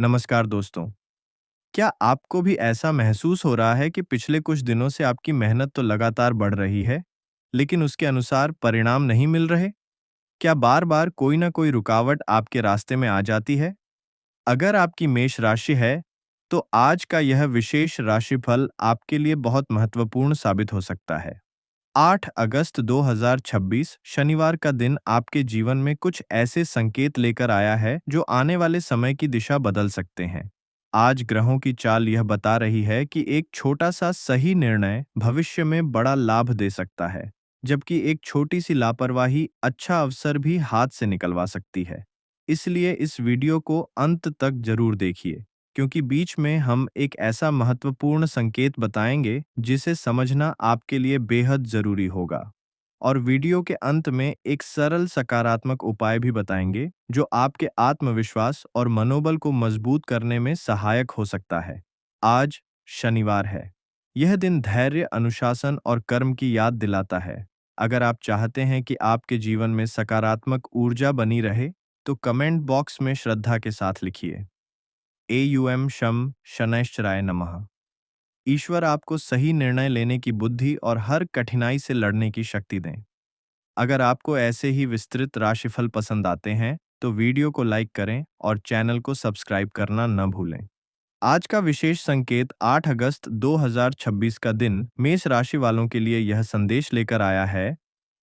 नमस्कार दोस्तों। क्या आपको भी ऐसा महसूस हो रहा है कि पिछले कुछ दिनों से आपकी मेहनत तो लगातार बढ़ रही है, लेकिन उसके अनुसार परिणाम नहीं मिल रहे? क्या बार-बार कोई ना कोई रुकावट आपके रास्ते में आ जाती है? अगर आपकी मेष राशि है, तो आज का यह विशेष राशिफल आपके लिए बहुत महत्वपूर्ण साबित हो सकता है। 8 अगस्त 2026 शनिवार का दिन आपके जीवन में कुछ ऐसे संकेत लेकर आया है जो आने वाले समय की दिशा बदल सकते हैं। आज ग्रहों की चाल यह बता रही है कि एक छोटा सा सही निर्णय भविष्य में बड़ा लाभ दे सकता है, जबकि एक छोटी सी लापरवाही अच्छा अवसर भी हाथ से निकलवा सकती है। इसलिए इस वीडियो को अंत तक जरूर देखिए, क्योंकि बीच में हम एक ऐसा महत्वपूर्ण संकेत बताएंगे जिसे समझना आपके लिए बेहद जरूरी होगा। और वीडियो के अंत में एक सरल सकारात्मक उपाय भी बताएंगे जो आपके आत्मविश्वास और मनोबल को मजबूत करने में सहायक हो सकता है। आज शनिवार है। यह दिन धैर्य, अनुशासन और कर्म की याद दिलाता है। अगर आप चाहते हैं कि आपके जीवन में सकारात्मक ऊर्जा बनी रहे, तो कमेंट बॉक्स में श्रद्धा के साथ लिखिए, एयुएम शम शनैश्चराय नमः। ईश्वर आपको सही निर्णय लेने की बुद्धि और हर कठिनाई से लड़ने की शक्ति दें। अगर आपको ऐसे ही विस्तृत राशिफल पसंद आते हैं, तो वीडियो को लाइक करें और चैनल को सब्सक्राइब करना न भूलें। आज का विशेष संकेत 8 अगस्त 2026 का दिन मेष राशि वालों के लिए यह संदेश लेकर आया है।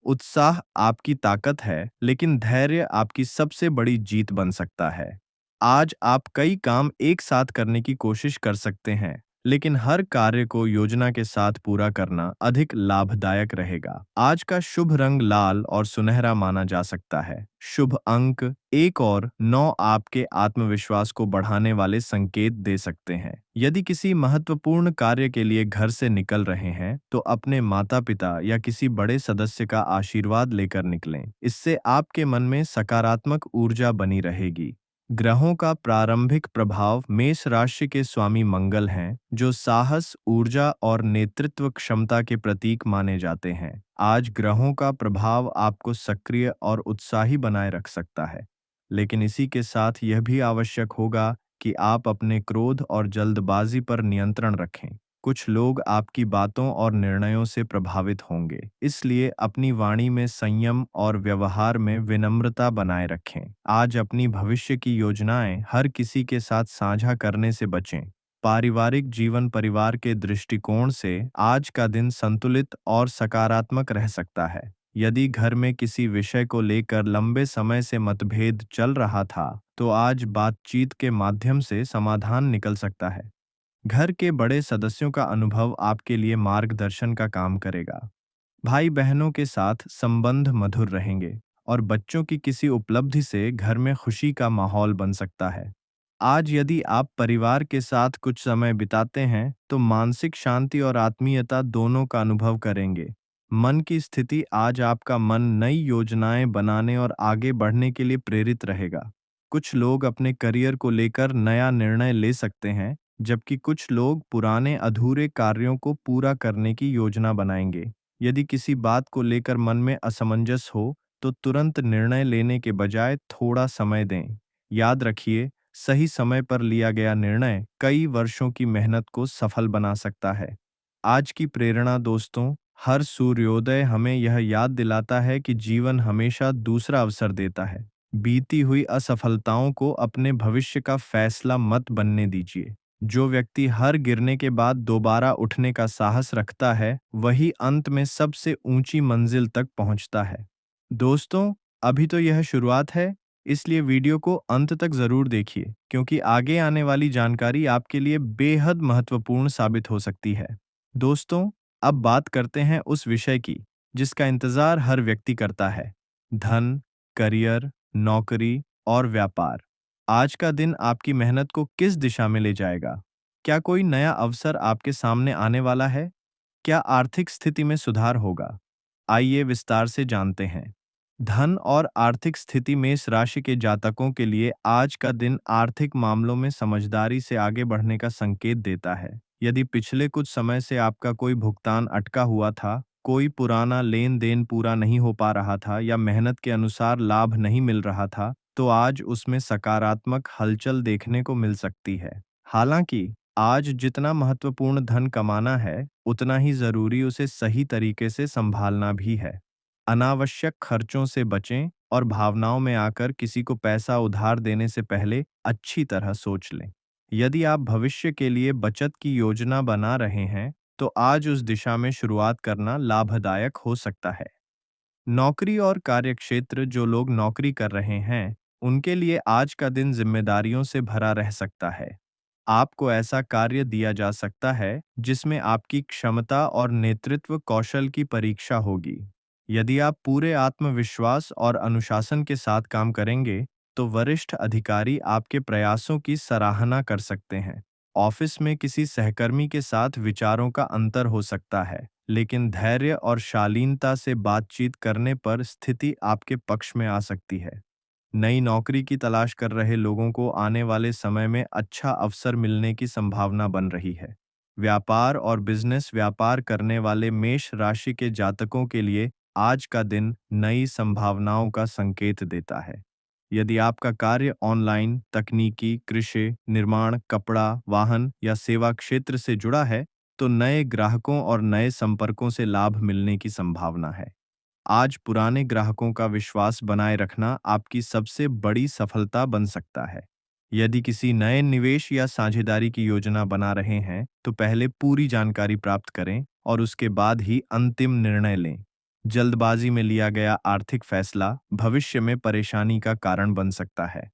उत्साह आपकी ताकत है, लेकिन धैर्य आपकी सबसे बड़ी जीत बन सकता है। आज आप कई काम एक साथ करने की कोशिश कर सकते हैं, लेकिन हर कार्य को योजना के साथ पूरा करना अधिक लाभदायक रहेगा। आज का शुभ रंग लाल और सुनहरा माना जा सकता है। शुभ अंक 1 और 9 आपके आत्मविश्वास को बढ़ाने वाले संकेत दे सकते हैं। यदि किसी महत्वपूर्ण कार्य के लिए घर से निकल रहे हैं, तो अपने माता-पिता या किसी बड़े सदस्य का आशीर्वाद लेकर निकलें। इससे आपके मन में सकारात्मक ऊर्जा बनी रहेगी। ग्रहों का प्रारंभिक प्रभाव मेष राशि के स्वामी मंगल हैं, जो साहस, ऊर्जा और नेतृत्व क्षमता के प्रतीक माने जाते हैं। आज ग्रहों का प्रभाव आपको सक्रिय और उत्साही बनाए रख सकता है, लेकिन इसी के साथ यह भी आवश्यक होगा कि आप अपने क्रोध और जल्दबाजी पर नियंत्रण रखें। कुछ लोग आपकी बातों और निर्णयों से प्रभावित होंगे, इसलिए अपनी वाणी में संयम और व्यवहार में विनम्रता बनाए रखें। आज अपनी भविष्य की योजनाएं हर किसी के साथ साझा करने से बचें। पारिवारिक जीवन परिवार के दृष्टिकोण से आज का दिन संतुलित और सकारात्मक रह सकता है। यदि घर में किसी विषय को लेकर लंबे समय से मतभेद चल रहा था, तो आज बातचीत के माध्यम से समाधान निकल सकता है। घर के बड़े सदस्यों का अनुभव आपके लिए मार्गदर्शन का काम करेगा। भाई बहनों के साथ संबंध मधुर रहेंगे और बच्चों की किसी उपलब्धि से घर में खुशी का माहौल बन सकता है। आज यदि आप परिवार के साथ कुछ समय बिताते हैं, तो मानसिक शांति और आत्मीयता दोनों का अनुभव करेंगे। मन की स्थिति आज आपका मन नई योजनाएं बनाने और आगे बढ़ने के लिए प्रेरित रहेगा। कुछ लोग अपने करियर को लेकर नया निर्णय ले सकते हैं, जबकि कुछ लोग पुराने अधूरे कार्यों को पूरा करने की योजना बनाएंगे। यदि किसी बात को लेकर मन में असमंजस हो, तो तुरंत निर्णय लेने के बजाय थोड़ा समय दें। याद रखिए, सही समय पर लिया गया निर्णय कई वर्षों की मेहनत को सफल बना सकता है। आज की प्रेरणा दोस्तों, हर सूर्योदय हमें यह याद दिलाता है कि जीवन हमेशा दूसरा अवसर देता है। बीती हुई असफलताओं को अपने भविष्य का फैसला मत बनने दीजिए। जो व्यक्ति हर गिरने के बाद दोबारा उठने का साहस रखता है, वही अंत में सबसे ऊंची मंजिल तक पहुंचता है। दोस्तों, अभी तो यह शुरुआत है, इसलिए वीडियो को अंत तक जरूर देखिए, क्योंकि आगे आने वाली जानकारी आपके लिए बेहद महत्वपूर्ण साबित हो सकती है। दोस्तों, अब बात करते हैं उस विषय की जिसका इंतजार हर व्यक्ति करता है: धन, करियर, नौकरी और व्यापार। आज का दिन आपकी मेहनत को किस दिशा में ले जाएगा? क्या कोई नया अवसर आपके सामने आने वाला है? क्या आर्थिक स्थिति में सुधार होगा? आइए विस्तार से जानते हैं। धन और आर्थिक स्थिति में इस राशि के जातकों के लिए आज का दिन आर्थिक मामलों में समझदारी से आगे बढ़ने का संकेत देता है। यदि पिछले कुछ समय से आपका कोई भुगतान अटका हुआ था, कोई पुराना लेन देन पूरा नहीं हो पा रहा था या मेहनत के अनुसार लाभ नहीं मिल रहा था, तो आज उसमें सकारात्मक हलचल देखने को मिल सकती है। हालांकि आज जितना महत्वपूर्ण धन कमाना है, उतना ही जरूरी उसे सही तरीके से संभालना भी है। अनावश्यक खर्चों से बचें और भावनाओं में आकर किसी को पैसा उधार देने से पहले अच्छी तरह सोच लें। यदि आप भविष्य के लिए बचत की योजना बना रहे हैं, तो आज उस दिशा में शुरुआत करना लाभदायक हो सकता है। नौकरी और कार्यक्षेत्र जो लोग नौकरी कर रहे हैं, उनके लिए आज का दिन जिम्मेदारियों से भरा रह सकता है। आपको ऐसा कार्य दिया जा सकता है जिसमें आपकी क्षमता और नेतृत्व कौशल की परीक्षा होगी। यदि आप पूरे आत्मविश्वास और अनुशासन के साथ काम करेंगे, तो वरिष्ठ अधिकारी आपके प्रयासों की सराहना कर सकते हैं। ऑफिस में किसी सहकर्मी के साथ विचारों का अंतर हो सकता है, लेकिन धैर्य और शालीनता से बातचीत करने पर स्थिति आपके पक्ष में आ सकती है। नई नौकरी की तलाश कर रहे लोगों को आने वाले समय में अच्छा अवसर मिलने की संभावना बन रही है। व्यापार और बिजनेस व्यापार करने वाले मेष राशि के जातकों के लिए आज का दिन नई संभावनाओं का संकेत देता है। यदि आपका कार्य ऑनलाइन, तकनीकी, कृषि, निर्माण, कपड़ा, वाहन या सेवा क्षेत्र से जुड़ा है, तो नए ग्राहकों और नए संपर्कों से लाभ मिलने की संभावना है। आज पुराने ग्राहकों का विश्वास बनाए रखना आपकी सबसे बड़ी सफलता बन सकता है। यदि किसी नए निवेश या साझेदारी की योजना बना रहे हैं, तो पहले पूरी जानकारी प्राप्त करें और उसके बाद ही अंतिम निर्णय लें। जल्दबाजी में लिया गया आर्थिक फैसला भविष्य में परेशानी का कारण बन सकता है।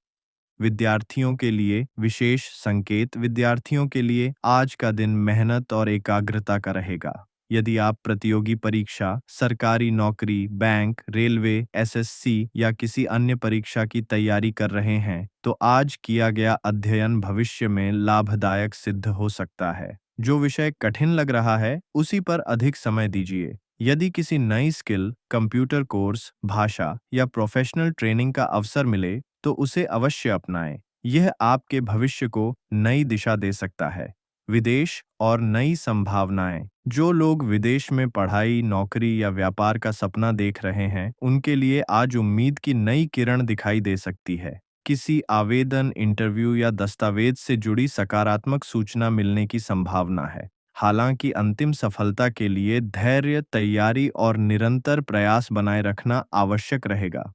विद्यार्थियों के लिए विशेष संकेत। विद्यार्थियों के लिए आज का दिन मेहनत और एकाग्रता का रहेगा। यदि आप प्रतियोगी परीक्षा, सरकारी नौकरी, बैंक, रेलवे, एसएससी या किसी अन्य परीक्षा की तैयारी कर रहे हैं, तो आज किया गया अध्ययन भविष्य में लाभदायक सिद्ध हो सकता है। जो विषय कठिन लग रहा है, उसी पर अधिक समय दीजिए। यदि किसी नई स्किल, कंप्यूटर कोर्स, भाषा या प्रोफेशनल ट्रेनिंग का अवसर मिले, तो उसे अवश्य अपनाएं। यह आपके भविष्य को नई दिशा दे सकता है। विदेश और नई संभावनाएं। जो लोग विदेश में पढ़ाई, नौकरी या व्यापार का सपना देख रहे हैं, उनके लिए आज उम्मीद की नई किरण दिखाई दे सकती है। किसी आवेदन, इंटरव्यू या दस्तावेज से जुड़ी सकारात्मक सूचना मिलने की संभावना है। हालांकि अंतिम सफलता के लिए धैर्य, तैयारी और निरंतर प्रयास बनाए रखना आवश्यक रहेगा।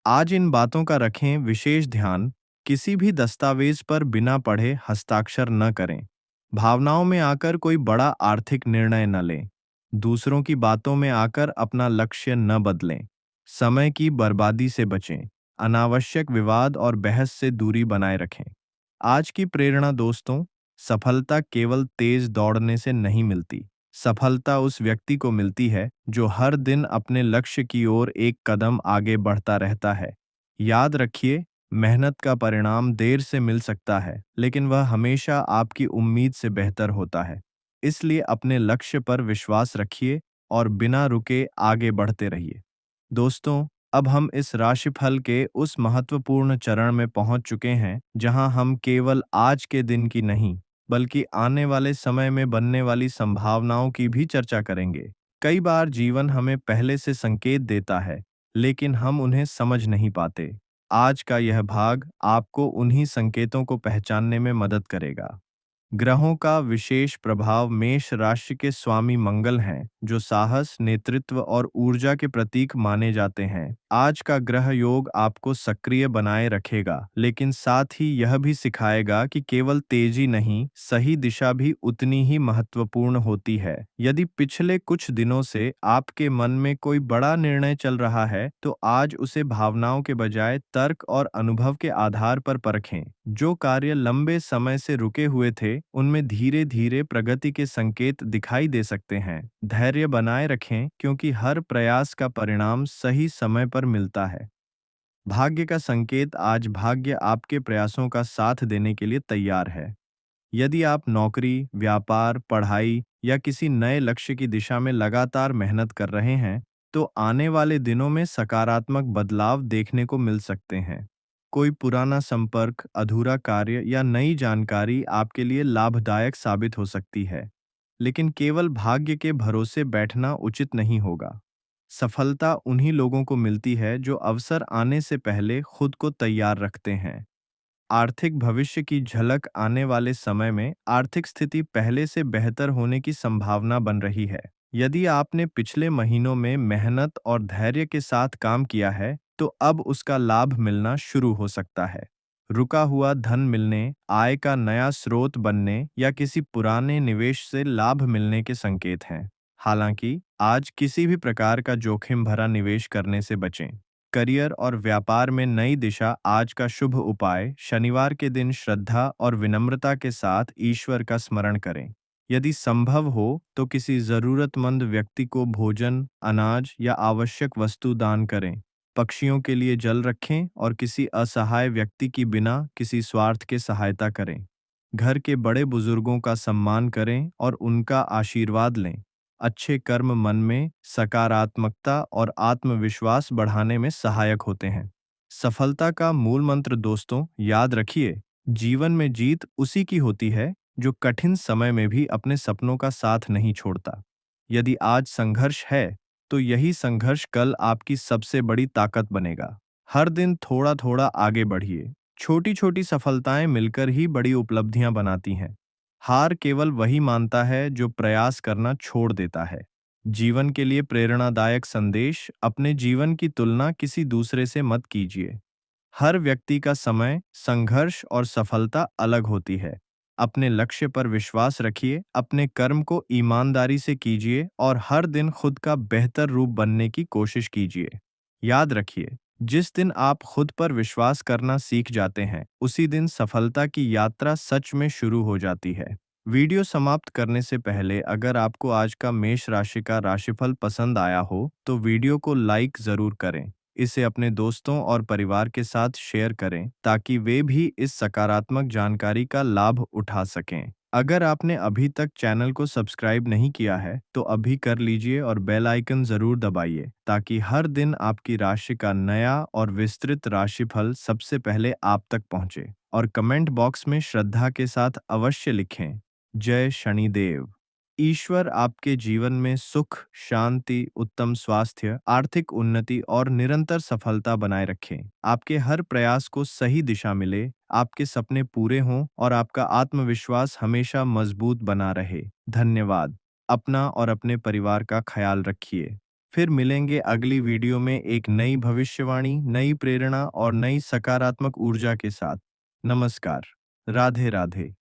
आज इन बातों का रखें विशेष ध्यान। किसी भी दस्तावेज पर बिना पढ़े हस्ताक्षर न करें। भावनाओं में आकर कोई बड़ा आर्थिक निर्णय न लें। दूसरों की बातों में आकर अपना लक्ष्य न बदलें। समय की बर्बादी से बचें। अनावश्यक विवाद और बहस से दूरी बनाए रखें। आज की प्रेरणा दोस्तों, सफलता केवल तेज दौड़ने से नहीं मिलती। सफलता उस व्यक्ति को मिलती है जो हर दिन अपने लक्ष्य की ओर एक कदम आगे बढ़ता रहता है। याद रखिए, मेहनत का परिणाम देर से मिल सकता है, लेकिन वह हमेशा आपकी उम्मीद से बेहतर होता है। इसलिए अपने लक्ष्य पर विश्वास रखिए और बिना रुके आगे बढ़ते रहिए। दोस्तों, अब हम इस राशिफल के उस महत्वपूर्ण चरण में पहुंच चुके हैं जहां हम केवल आज के दिन की नहीं, बल्कि आने वाले समय में बनने वाली संभावनाओं की भी चर्चा करेंगे। कई बार जीवन हमें पहले से संकेत देता है, लेकिन हम उन्हें समझ नहीं पाते। आज का यह भाग आपको उन्हीं संकेतों को पहचानने में मदद करेगा। ग्रहों का विशेष प्रभाव। मेष राशि के स्वामी मंगल हैं, जो साहस, नेतृत्व और ऊर्जा के प्रतीक माने जाते हैं। आज का ग्रह योग आपको सक्रिय बनाए रखेगा, लेकिन साथ ही यह भी सिखाएगा कि केवल तेजी नहीं, सही दिशा भी उतनी ही महत्वपूर्ण होती है। यदि पिछले कुछ दिनों से आपके मन में कोई बड़ा निर्णय चल रहा है, तो आज उसे भावनाओं के बजाय तर्क और अनुभव के आधार पर परखें। जो कार्य लंबे समय से रुके हुए थे, उनमें धीरे धीरे प्रगति के संकेत दिखाई दे सकते हैं। धैर्य बनाए रखें, क्योंकि हर प्रयास का परिणाम सही समय पर मिलता है। भाग्य का संकेत। आज भाग्य आपके प्रयासों का साथ देने के लिए तैयार है। यदि आप नौकरी, व्यापार, पढ़ाई या किसी नए लक्ष्य की दिशा में लगातार मेहनत कर रहे हैं, तो आने वाले दिनों में सकारात्मक बदलाव देखने को मिल सकते हैं। कोई पुराना संपर्क, अधूरा कार्य या नई जानकारी आपके लिए लाभदायक साबित हो सकती है, लेकिन केवल भाग्य के भरोसे बैठना उचित नहीं होगा। सफलता उन्हीं लोगों को मिलती है जो अवसर आने से पहले खुद को तैयार रखते हैं। आर्थिक भविष्य की झलक आने वाले समय में आर्थिक स्थिति पहले से बेहतर होने की संभावना बन रही है। यदि आपने पिछले महीनों में मेहनत और धैर्य के साथ काम किया है, तो अब उसका लाभ मिलना शुरू हो सकता है। रुका हुआ धन मिलने, आय का नया स्रोत बनने या किसी पुराने निवेश से लाभ मिलने के संकेत हैं। हालांकि आज किसी भी प्रकार का जोखिम भरा निवेश करने से बचें। करियर और व्यापार में नई दिशा। आज का शुभ उपाय, शनिवार के दिन श्रद्धा और विनम्रता के साथ ईश्वर का स्मरण करें। यदि संभव हो तो किसी जरूरतमंद व्यक्ति को भोजन, अनाज या आवश्यक वस्तु दान करें। पक्षियों के लिए जल रखें और किसी असहाय व्यक्ति की बिना किसी स्वार्थ के सहायता करें। घर के बड़े बुजुर्गों का सम्मान करें और उनका आशीर्वाद लें। अच्छे कर्म मन में सकारात्मकता और आत्मविश्वास बढ़ाने में सहायक होते हैं। सफलता का मूल मंत्र दोस्तों, याद रखिए, जीवन में जीत उसी की होती है जो कठिन समय में भी अपने सपनों का साथ नहीं छोड़ता। यदि आज संघर्ष है, तो यही संघर्ष कल आपकी सबसे बड़ी ताकत बनेगा। हर दिन थोड़ा थोड़ा आगे बढ़िए। छोटी छोटी सफलताएं मिलकर ही बड़ी उपलब्धियां बनाती हैं। हार केवल वही मानता है जो प्रयास करना छोड़ देता है। जीवन के लिए प्रेरणादायक संदेश, अपने जीवन की तुलना किसी दूसरे से मत कीजिए। हर व्यक्ति का समय, संघर्ष और सफलता अलग होती है। अपने लक्ष्य पर विश्वास रखिए, अपने कर्म को ईमानदारी से कीजिए और हर दिन खुद का बेहतर रूप बनने की कोशिश कीजिए। याद रखिए, जिस दिन आप खुद पर विश्वास करना सीख जाते हैं, उसी दिन सफलता की यात्रा सच में शुरू हो जाती है। वीडियो समाप्त करने से पहले अगर आपको आज का मेष राशि का राशिफल पसंद आया हो, तो वीडियो को लाइक जरूर करें। इसे अपने दोस्तों और परिवार के साथ शेयर करें ताकि वे भी इस सकारात्मक जानकारी का लाभ उठा सकें। अगर आपने अभी तक चैनल को सब्सक्राइब नहीं किया है, तो अभी कर लीजिए और बेल आइकन जरूर दबाइए ताकि हर दिन आपकी राशि का नया और विस्तृत राशिफल सबसे पहले आप तक पहुंचे। और कमेंट बॉक्स में श्रद्धा के साथ अवश्य लिखें, जय शनिदेव। ईश्वर आपके जीवन में सुख, शांति, उत्तम स्वास्थ्य, आर्थिक उन्नति और निरंतर सफलता बनाए रखें। आपके हर प्रयास को सही दिशा मिले, आपके सपने पूरे हों और आपका आत्मविश्वास हमेशा मजबूत बना रहे। धन्यवाद। अपना और अपने परिवार का ख्याल रखिए। फिर मिलेंगे अगली वीडियो में एक नई भविष्यवाणी, नई प्रेरणा और नई सकारात्मक ऊर्जा के साथ। नमस्कार। राधे राधे।